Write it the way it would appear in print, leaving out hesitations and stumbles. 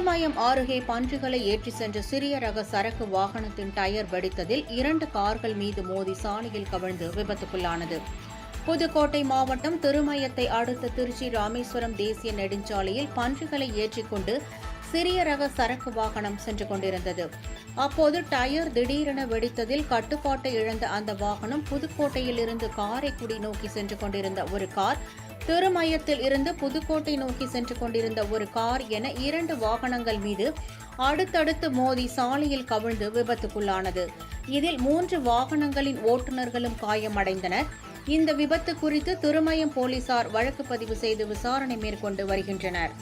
திருமயம் அருகே பன்றிகளை ஏற்றி சென்ற சிறிய ரக சரக்கு வாகனத்தின் டயர் வெடித்ததில் 2 கார்கள் மீது மோதி சாலையில் கவிழ்ந்து விபத்துக்குள்ளானது. புதுக்கோட்டை மாவட்டம் திருமயத்தை அடுத்த திருச்சி ராமேஸ்வரம் தேசிய நெடுஞ்சாலையில் பன்றிகளை ஏற்றிக்கொண்டு சிறிய ரக சரக்கு வாகனம் சென்று கொண்டிருந்தது. அப்போது டயர் திடீரென வெடித்ததில் கட்டுப்பாட்டை இழந்த அந்த வாகனம் புதுக்கோட்டையில் இருந்து காரைக்குடி நோக்கி சென்று கொண்டிருந்த ஒரு கார், திருமயத்தில் இருந்து புதுக்கோட்டை நோக்கி சென்று கொண்டிருந்த ஒரு கார் என 2 வாகனங்கள் மீது அடுத்தடுத்து மோதி சாலையில் கவிழ்ந்து விபத்துக்குள்ளானது. இதில் 3 வாகனங்களின் ஓட்டுநர்களும் காயமடைந்தனர். இந்த விபத்து குறித்து திருமயம் போலீசார் வழக்கு பதிவு செய்து விசாரணை மேற்கொண்டு வருகின்றனர்.